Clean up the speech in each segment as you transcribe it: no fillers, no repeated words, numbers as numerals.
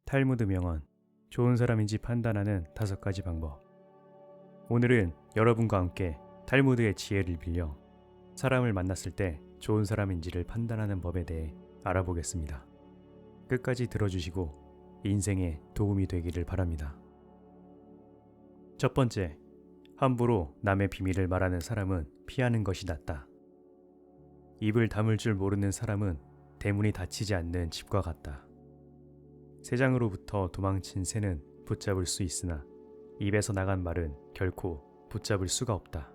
탈무드 명언, 좋은 사람인지 판단하는 5가지 방법. 오늘은 여러분과 함께 탈무드의 지혜를 빌려 사람을 만났을 때 좋은 사람인지를 판단하는 법에 대해 알아보겠습니다. 끝까지 들어주시고 인생에 도움이 되기를 바랍니다. 첫 번째, 함부로 남의 비밀을 말하는 사람은 피하는 것이 낫다. 입을 다물 줄 모르는 사람은 대문이 닫히지 않는 집과 같다. 새장으로부터 도망친 새는 붙잡을 수 있으나 입에서 나간 말은 결코 붙잡을 수가 없다.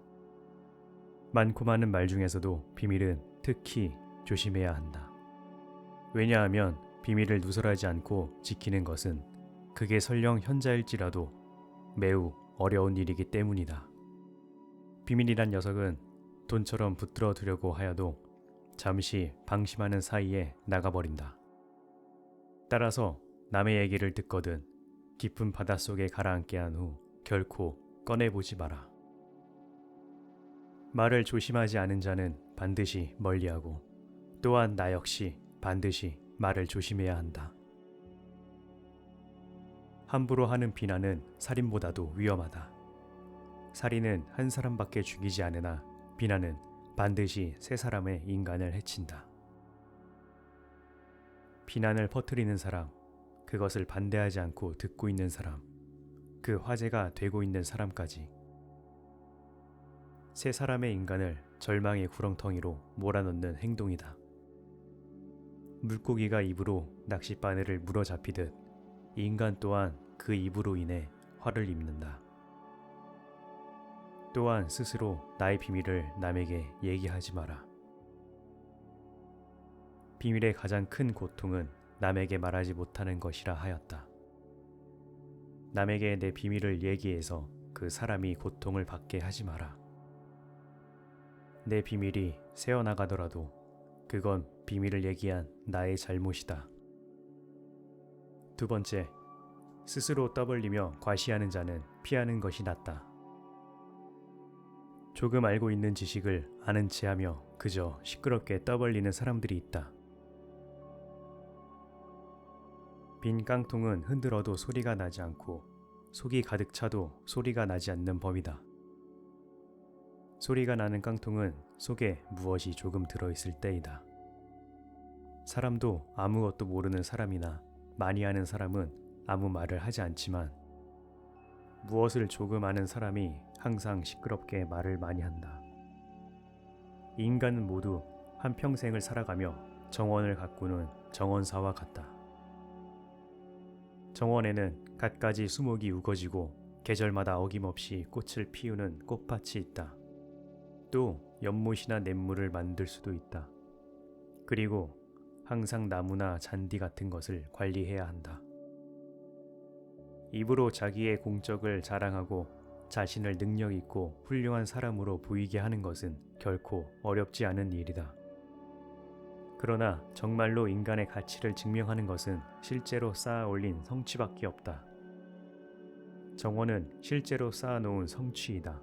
많고 많은 말 중에서도 비밀은 특히 조심해야 한다. 왜냐하면 비밀을 누설하지 않고 지키는 것은 그게 설령 현자일지라도 매우 어려운 일이기 때문이다. 비밀이란 녀석은 돈처럼 붙들어 두려고 하여도 잠시 방심하는 사이에 나가버린다. 따라서 남의 얘기를 듣거든 깊은 바닷속에 가라앉게 한 후 결코 꺼내보지 마라. 말을 조심하지 않은 자는 반드시 멀리하고 또한 나 역시 반드시 말을 조심해야 한다. 함부로 하는 비난은 살인보다도 위험하다. 살인은 한 사람밖에 죽이지 않으나 비난은 반드시 세 사람의 인간을 해친다. 비난을 퍼뜨리는 사람, 그것을 반대하지 않고 듣고 있는 사람, 그 화제가 되고 있는 사람까지 세 사람의 인간을 절망의 구렁텅이로 몰아넣는 행동이다. 물고기가 입으로 낚싯바늘을 물어 잡히듯 인간 또한 그 입으로 인해 화를 입는다. 또한 스스로 나의 비밀을 남에게 얘기하지 마라. 비밀의 가장 큰 고통은 남에게 말하지 못하는 것이라 하였다. 남에게 내 비밀을 얘기해서 그 사람이 고통을 받게 하지 마라. 내 비밀이 새어나가더라도 그건 비밀을 얘기한 나의 잘못이다. 두 번째, 스스로 떠벌리며 과시하는 자는 피하는 것이 낫다. 조금 알고 있는 지식을 아는 체하며 그저 시끄럽게 떠벌리는 사람들이 있다. 빈 깡통은 흔들어도 소리가 나지 않고 속이 가득 차도 소리가 나지 않는 법이다. 소리가 나는 깡통은 속에 무엇이 조금 들어있을 때이다. 사람도 아무것도 모르는 사람이나 많이 아는 사람은 아무 말을 하지 않지만 무엇을 조금 아는 사람이 항상 시끄럽게 말을 많이 한다. 인간은 모두 한평생을 살아가며 정원을 가꾸는 정원사와 같다. 정원에는 갖가지 수목이 우거지고 계절마다 어김없이 꽃을 피우는 꽃밭이 있다. 또 연못이나 냇물을 만들 수도 있다. 그리고 항상 나무나 잔디 같은 것을 관리해야 한다. 입으로 자기의 공적을 자랑하고 자신을 능력 있고 훌륭한 사람으로 보이게 하는 것은 결코 어렵지 않은 일이다. 그러나 정말로 인간의 가치를 증명하는 것은 실제로 쌓아 올린 성취밖에 없다. 정원은 실제로 쌓아놓은 성취이다.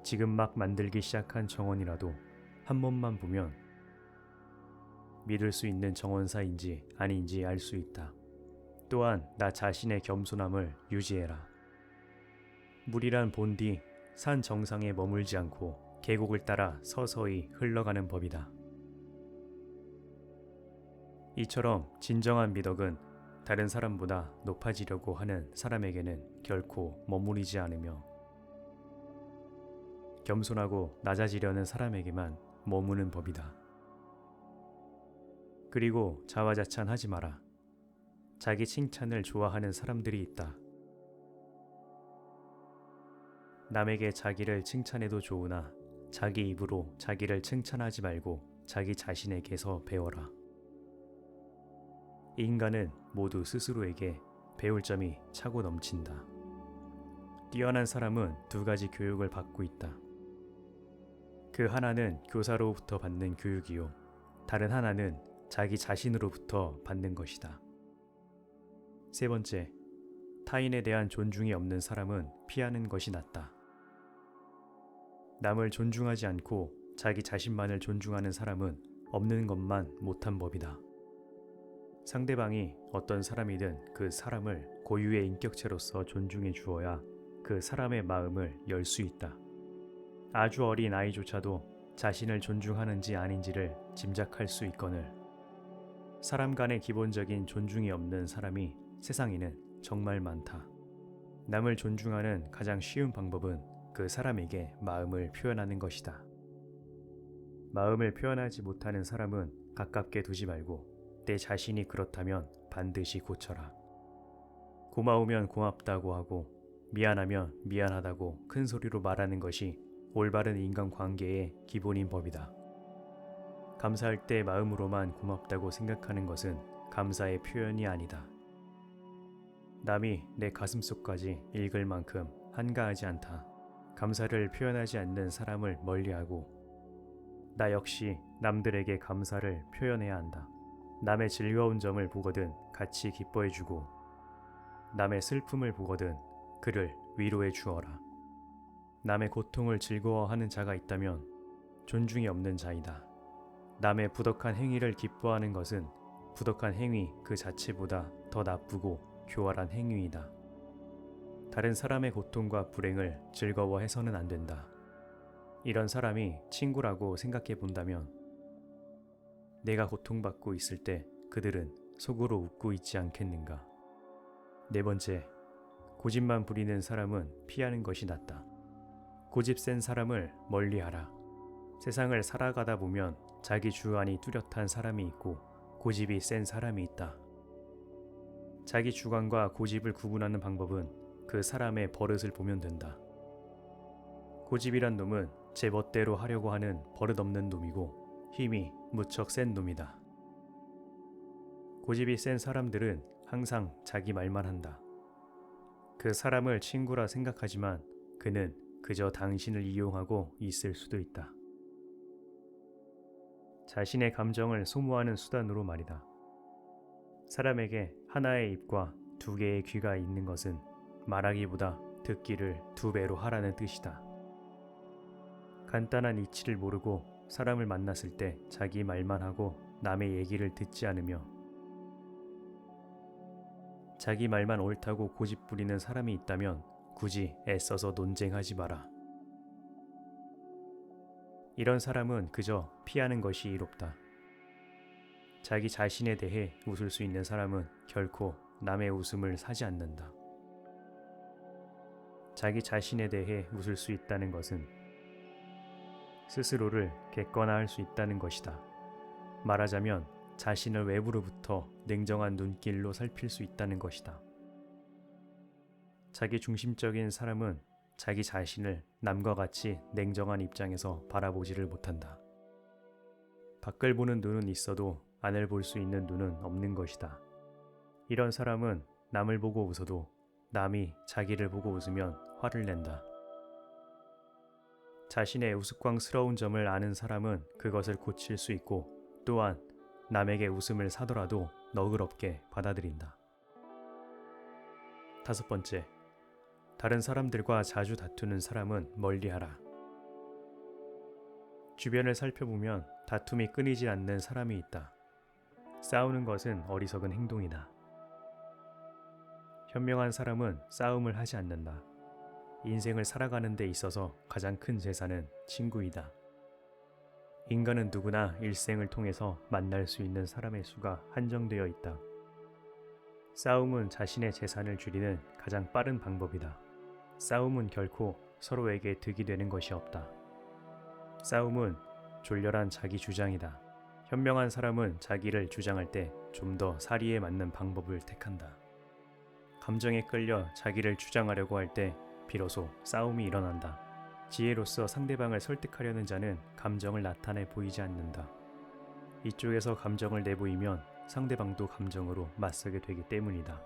지금 막 만들기 시작한 정원이라도 한 번만 보면 믿을 수 있는 정원사인지 아닌지 알 수 있다. 또한 나 자신의 겸손함을 유지해라. 물이란 본디 산 정상에 머물지 않고 계곡을 따라 서서히 흘러가는 법이다. 이처럼 진정한 미덕은 다른 사람보다 높아지려고 하는 사람에게는 결코 머무르지 않으며 겸손하고 낮아지려는 사람에게만 머무는 법이다. 그리고 자화자찬하지 마라. 자기 칭찬을 좋아하는 사람들이 있다. 남에게 자기를 칭찬해도 좋으나 자기 입으로 자기를 칭찬하지 말고 자기 자신에게서 배워라. 인간은 모두 스스로에게 배울 점이 차고 넘친다. 뛰어난 사람은 2가지 교육을 받고 있다. 그 하나는 교사로부터 받는 교육이요, 다른 하나는 자기 자신으로부터 받는 것이다. 세 번째, 타인에 대한 존중이 없는 사람은 피하는 것이 낫다. 남을 존중하지 않고 자기 자신만을 존중하는 사람은 없는 것만 못한 법이다. 상대방이 어떤 사람이든 그 사람을 고유의 인격체로서 존중해 주어야 그 사람의 마음을 열 수 있다. 아주 어린 아이조차도 자신을 존중하는지 아닌지를 짐작할 수 있거늘 사람 간의 기본적인 존중이 없는 사람이 세상에는 정말 많다. 남을 존중하는 가장 쉬운 방법은 그 사람에게 마음을 표현하는 것이다. 마음을 표현하지 못하는 사람은 가깝게 두지 말고 내 자신이 그렇다면 반드시 고쳐라. 고마우면 고맙다고 하고 미안하면 미안하다고 큰 소리로 말하는 것이 올바른 인간관계의 기본인 법이다. 감사할 때 마음으로만 고맙다고 생각하는 것은 감사의 표현이 아니다. 남이 내 가슴속까지 읽을 만큼 한가하지 않다. 감사를 표현하지 않는 사람을 멀리하고 나 역시 남들에게 감사를 표현해야 한다. 남의 즐거운 점을 보거든 같이 기뻐해주고 남의 슬픔을 보거든 그를 위로해 주어라. 남의 고통을 즐거워하는 자가 있다면 존중이 없는 자이다. 남의 부덕한 행위를 기뻐하는 것은 부덕한 행위 그 자체보다 더 나쁘고 교활한 행위이다. 다른 사람의 고통과 불행을 즐거워해서는 안 된다. 이런 사람이 친구라고 생각해 본다면 내가 고통받고 있을 때 그들은 속으로 웃고 있지 않겠는가. 네 번째, 고집만 부리는 사람은 피하는 것이 낫다. 고집 센 사람을 멀리하라. 세상을 살아가다 보면 자기 주관이 뚜렷한 사람이 있고 고집이 센 사람이 있다. 자기 주관과 고집을 구분하는 방법은 그 사람의 버릇을 보면 된다. 고집이란 놈은 제 멋대로 하려고 하는 버릇없는 놈이고 힘이 무척 센 놈이다. 고집이 센 사람들은 항상 자기 말만 한다. 그 사람을 친구라 생각하지만 그는 그저 당신을 이용하고 있을 수도 있다. 자신의 감정을 소모하는 수단으로 말이다. 사람에게 하나의 입과 두 개의 귀가 있는 것은 말하기보다 듣기를 2배로 하라는 뜻이다. 간단한 이치를 모르고 사람을 만났을 때 자기 말만 하고 남의 얘기를 듣지 않으며 자기 말만 옳다고 고집 부리는 사람이 있다면 굳이 애써서 논쟁하지 마라. 이런 사람은 그저 피하는 것이 이롭다. 자기 자신에 대해 웃을 수 있는 사람은 결코 남의 웃음을 사지 않는다. 자기 자신에 대해 웃을 수 있다는 것은 스스로를 객관화할 수 있다는 것이다. 말하자면 자신을 외부로부터 냉정한 눈길로 살필 수 있다는 것이다. 자기 중심적인 사람은 자기 자신을 남과 같이 냉정한 입장에서 바라보지를 못한다. 밖을 보는 눈은 있어도 안을 볼 수 있는 눈은 없는 것이다. 이런 사람은 남을 보고 웃어도 남이 자기를 보고 웃으면 화를 낸다. 자신의 우스꽝스러운 점을 아는 사람은 그것을 고칠 수 있고 또한 남에게 웃음을 사더라도 너그럽게 받아들인다. 5번째, 다른 사람들과 자주 다투는 사람은 멀리하라. 주변을 살펴보면 다툼이 끊이지 않는 사람이 있다. 싸우는 것은 어리석은 행동이다. 현명한 사람은 싸움을 하지 않는다. 인생을 살아가는 데 있어서 가장 큰 재산은 친구이다. 인간은 누구나 일생을 통해서 만날 수 있는 사람의 수가 한정되어 있다. 싸움은 자신의 재산을 줄이는 가장 빠른 방법이다. 싸움은 결코 서로에게 득이 되는 것이 없다. 싸움은 졸렬한 자기 주장이다. 현명한 사람은 자기를 주장할 때 좀 더 사리에 맞는 방법을 택한다. 감정에 끌려 자기를 주장하려고 할 때 비로소 싸움이 일어난다. 지혜로서 상대방을 설득하려는 자는 감정을 나타내 보이지 않는다. 이쪽에서 감정을 내보이면 상대방도 감정으로 맞서게 되기 때문이다.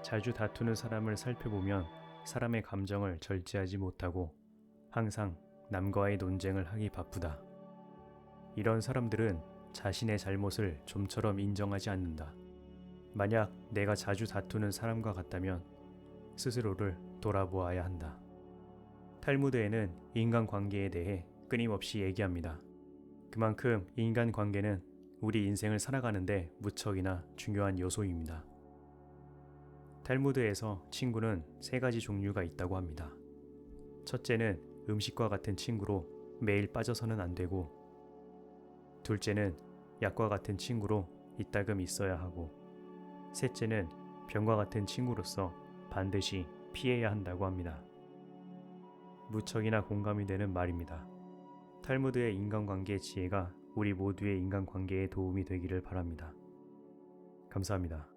자주 다투는 사람을 살펴보면 사람의 감정을 절제하지 못하고 항상 남과의 논쟁을 하기 바쁘다. 이런 사람들은 자신의 잘못을 좀처럼 인정하지 않는다. 만약 내가 자주 다투는 사람과 같다면 스스로를 돌아보아야 한다. 탈무드에는 인간관계에 대해 끊임없이 얘기합니다. 그만큼 인간관계는 우리 인생을 살아가는데 무척이나 중요한 요소입니다. 탈무드에서 친구는 3가지 종류가 있다고 합니다. 첫째는 음식과 같은 친구로 매일 빠져서는 안 되고, 둘째는 약과 같은 친구로 이따금 있어야 하고, 셋째는 병과 같은 친구로서 반드시 피해야 한다고 합니다. 무척이나 공감이 되는 말입니다. 탈무드의 인간관계 지혜가 우리 모두의 인간관계에 도움이 되기를 바랍니다. 감사합니다.